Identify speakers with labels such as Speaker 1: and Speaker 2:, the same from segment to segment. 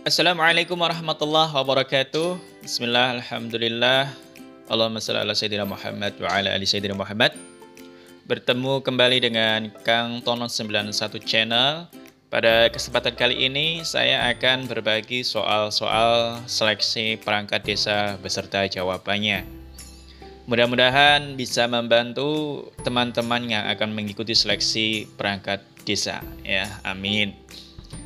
Speaker 1: Assalamualaikum warahmatullahi wabarakatuh. Bismillah, alhamdulillah. Allahumma shalli ala Sayyidina Muhammad wa ala ali Sayyidina Muhammad. Bertemu kembali dengan Kang Tono 91 Channel. Pada kesempatan kali ini saya akan berbagi soal-soal seleksi perangkat desa beserta jawabannya. Mudah-mudahan bisa membantu teman-teman yang akan mengikuti seleksi perangkat desa ya. Amin.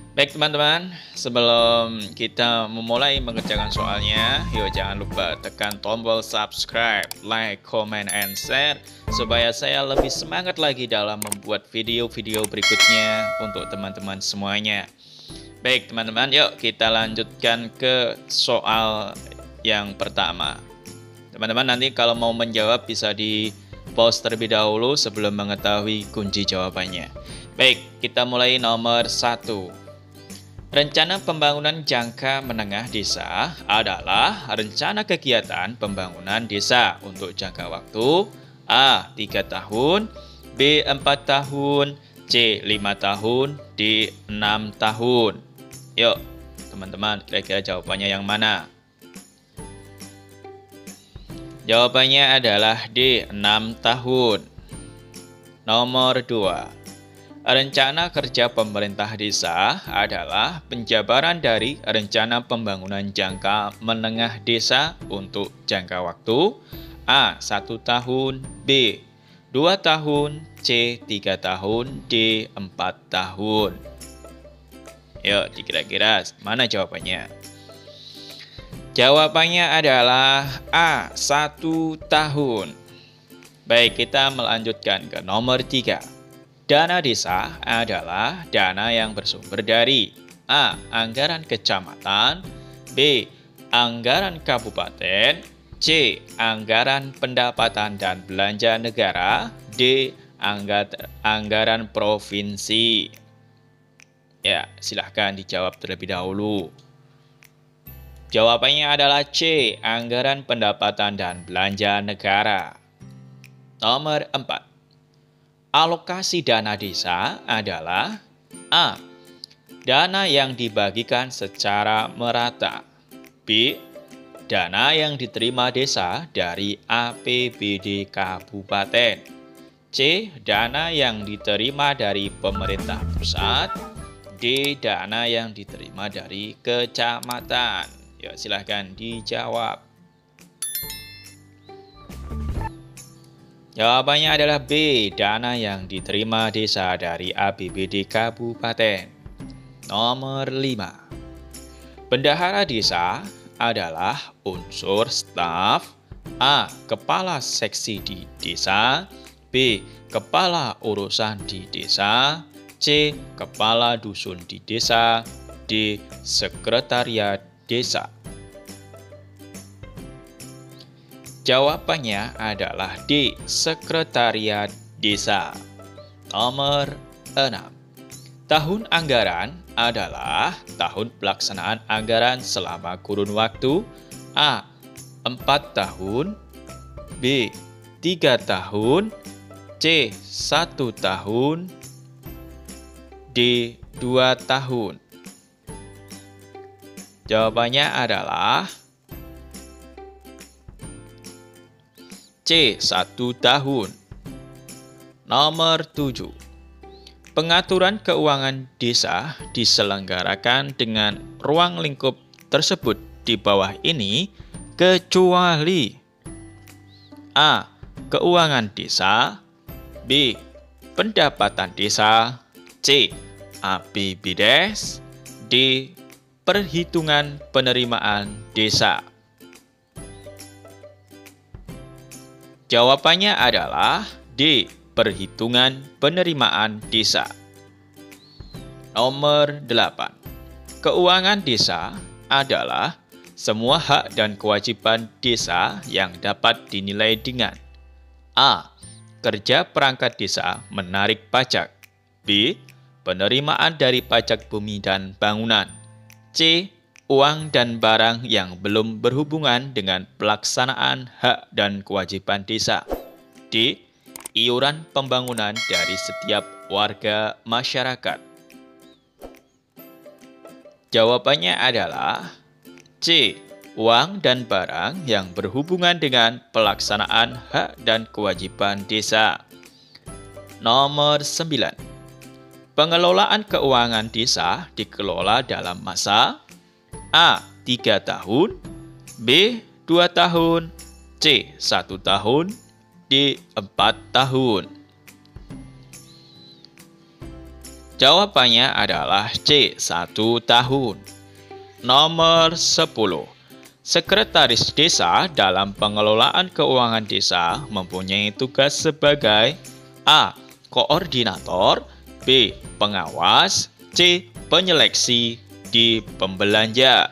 Speaker 1: Baik teman-teman, sebelum kita memulai mengerjakan soalnya, yuk jangan lupa tekan tombol subscribe, like, comment, and share supaya saya lebih semangat lagi dalam membuat video-video berikutnya untuk teman-teman semuanya. Baik teman-teman, yuk kita lanjutkan ke soal yang pertama. Teman-teman nanti kalau mau menjawab bisa di pause terlebih dahulu sebelum mengetahui kunci jawabannya. Baik, kita mulai nomor 1. Rencana pembangunan jangka menengah desa adalah rencana kegiatan pembangunan desa untuk jangka waktu A. 3 tahun, B. 4 tahun, C. 5 tahun, D. 6 tahun. Yuk, teman-teman, kira-kira jawabannya yang mana? Jawabannya adalah D. 6 tahun. Nomor 2. Rencana kerja pemerintah desa adalah penjabaran dari rencana pembangunan jangka menengah desa untuk jangka waktu A. 1 tahun, B. 2 tahun, C. 3 tahun, D. 4 tahun. Yuk, kira-kira mana jawabannya? Jawabannya adalah A. 1 tahun. Baik, kita melanjutkan ke nomor 3. Dana desa adalah dana yang bersumber dari A. Anggaran kecamatan, B. Anggaran kabupaten, C. Anggaran pendapatan dan belanja negara, D. Anggaran provinsi. Ya, silahkan dijawab terlebih dahulu. Jawabannya adalah C. Anggaran pendapatan dan belanja negara. Nomor 4. Alokasi dana desa adalah A. Dana yang dibagikan secara merata, B. Dana yang diterima desa dari APBD kabupaten, C. Dana yang diterima dari pemerintah pusat, D. Dana yang diterima dari kecamatan. Yuk, silahkan dijawab. Jawabannya adalah B. Dana yang diterima desa dari APBD kabupaten. Nomor 5. Bendahara desa adalah unsur staf A. Kepala seksi di desa, B. Kepala urusan di desa, C. Kepala dusun di desa, D. Sekretariat desa. Jawabannya adalah D. Sekretariat desa. Nomor 6. Tahun anggaran adalah tahun pelaksanaan anggaran selama kurun waktu A. 4 tahun, B. 3 tahun, C. 1 tahun, D. 2 tahun. Jawabannya adalah C. 1 tahun. Nomor 7. Pengaturan keuangan desa diselenggarakan dengan ruang lingkup tersebut di bawah ini kecuali A. Keuangan desa, B. Pendapatan desa, C. APBDes, D. Perhitungan penerimaan desa. Jawabannya adalah D. Perhitungan penerimaan desa. Nomor 8. Keuangan desa adalah semua hak dan kewajiban desa yang dapat dinilai dengan A. Kerja perangkat desa menarik pajak, B. Penerimaan dari pajak bumi dan bangunan, C. Uang dan barang yang belum berhubungan dengan pelaksanaan hak dan kewajiban desa, D. Iuran pembangunan dari setiap warga masyarakat. Jawabannya adalah C. Uang dan barang yang berhubungan dengan pelaksanaan hak dan kewajiban desa. Nomor 9. Pengelolaan keuangan desa dikelola dalam masa A. 3 tahun, B. 2 tahun, C. 1 tahun, D. 4 tahun. Jawabannya adalah C. 1 tahun. Nomor 10. Sekretaris desa dalam pengelolaan keuangan desa mempunyai tugas sebagai A. Koordinator, B. Pengawas, C. Penyeleksi, D. Pembelanja.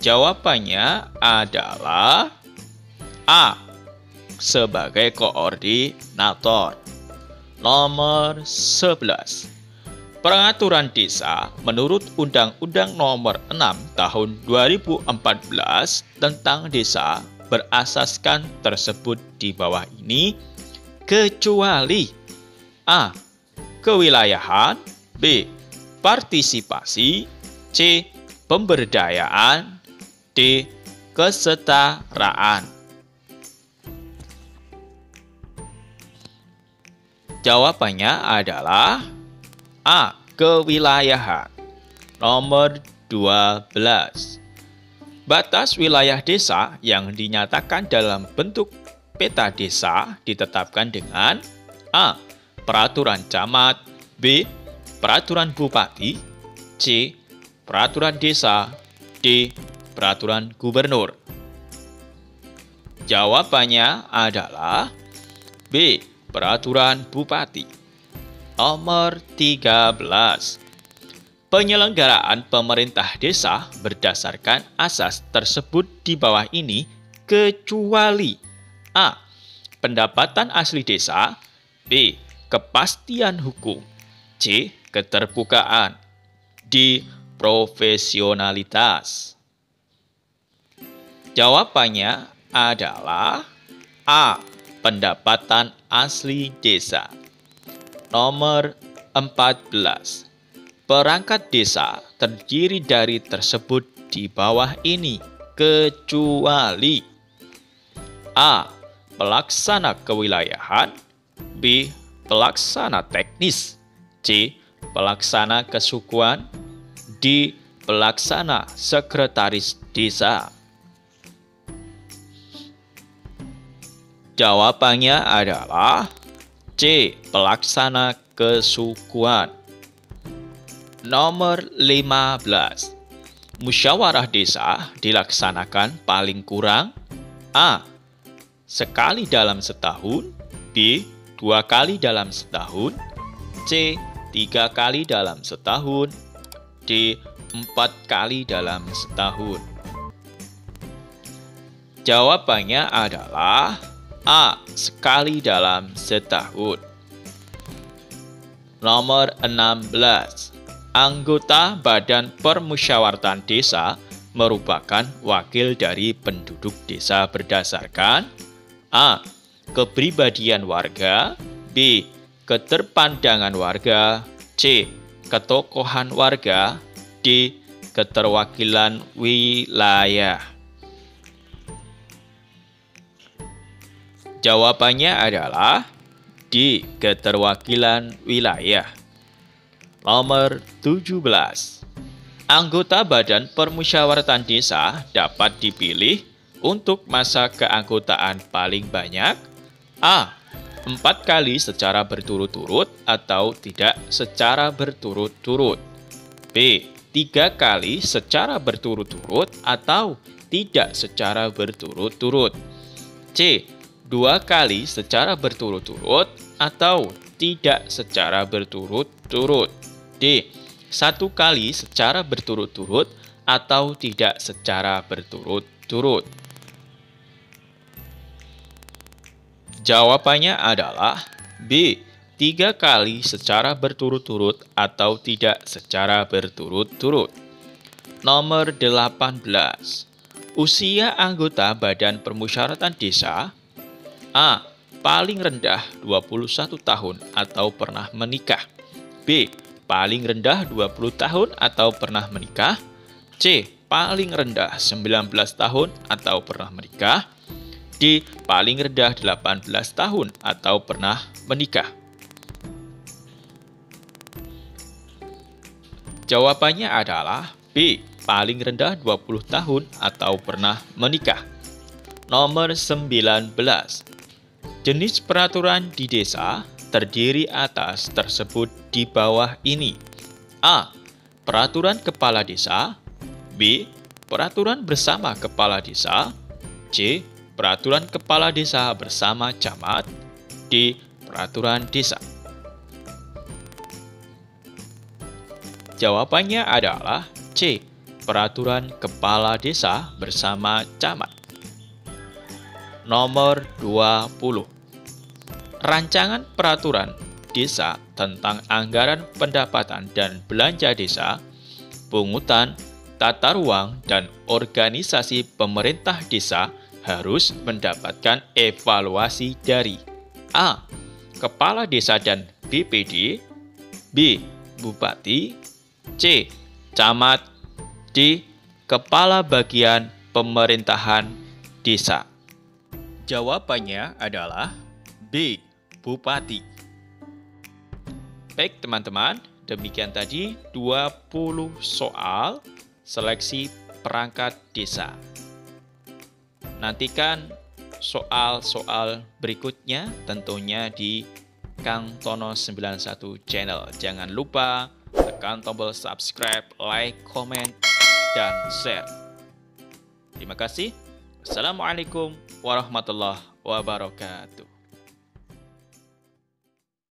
Speaker 1: Jawabannya adalah A. Sebagai koordinator. Nomor 11. Peraturan desa menurut Undang-Undang Nomor 6 Tahun 2014 tentang desa berasaskan tersebut di bawah ini kecuali A. Kewilayahan, B. Partisipasi, C. Pemberdayaan, D. Kesetaraan. Jawabannya adalah A. Kewilayahan. Nomor 12. Batas wilayah desa yang dinyatakan dalam bentuk peta desa ditetapkan dengan A. Peraturan camat, B. Peraturan bupati, C. Peraturan desa, D. Peraturan gubernur. Jawabannya adalah B. Peraturan bupati. Nomor 13. Penyelenggaraan pemerintah desa berdasarkan asas tersebut di bawah ini kecuali A. Pendapatan asli desa, B. Kepastian hukum, C. Keterbukaan, D. Profesionalitas. Jawabannya adalah A. Pendapatan asli desa. Nomor 14. Perangkat desa terdiri dari tersebut di bawah ini kecuali A. Pelaksana kewilayahan, B. Pelaksana teknis, C. Pelaksana kesukuan, D. Pelaksana sekretaris desa. Jawabannya adalah C. Pelaksana kesukuan. Nomor 15. Musyawarah desa dilaksanakan paling kurang A. Sekali dalam setahun, B. 2 kali dalam setahun, C. 3 kali dalam setahun, D. 4 kali dalam setahun. Jawabannya adalah A. Sekali dalam setahun. Nomor 16. Anggota Badan Permusyawaratan Desa merupakan wakil dari penduduk desa berdasarkan A. Kepribadian warga, B. Keterpandangan warga, C. Ketokohan warga, D. Keterwakilan wilayah. Jawabannya adalah D. Keterwakilan wilayah. Nomor 17. Anggota Badan Permusyawaratan Desa dapat dipilih untuk masa keanggotaan paling banyak A. 4 kali secara berturut-turut atau tidak secara berturut-turut, B. 3 kali secara berturut-turut atau tidak secara berturut-turut, C. 2 kali secara berturut-turut atau tidak secara berturut-turut, D. 1 kali secara berturut-turut atau tidak secara berturut-turut. Jawabannya adalah B. 3 kali secara berturut-turut atau tidak secara berturut-turut. Nomor 18. Usia anggota Badan Permusyawaratan Desa A. Paling rendah 21 tahun atau pernah menikah, B. paling rendah 20 tahun atau pernah menikah? C. Paling rendah 19 tahun atau pernah menikah? D. Paling rendah 18 tahun atau pernah menikah? Jawabannya adalah B. Paling rendah 20 tahun atau pernah menikah. Nomor 19. Jenis peraturan di desa terdiri atas tersebut di bawah ini. A. Peraturan kepala desa. B. Peraturan bersama kepala desa. C. Peraturan kepala desa bersama camat. D. Peraturan desa. Jawabannya adalah C. Peraturan kepala desa bersama camat. Nomor 20. Rancangan peraturan desa tentang anggaran pendapatan dan belanja desa, pungutan, tata ruang, dan organisasi pemerintah desa harus mendapatkan evaluasi dari A. Kepala Desa dan BPD, B. Bupati, C. Camat, D. Kepala Bagian Pemerintahan Desa. Jawabannya adalah B. Bupati. Baik teman-teman, demikian tadi 20 soal seleksi perangkat desa. Nantikan soal-soal berikutnya tentunya di Kang Tono 91 channel. Jangan lupa tekan tombol subscribe, like, komen, dan share. Terima kasih. Assalamualaikum warahmatullahi wabarakatuh.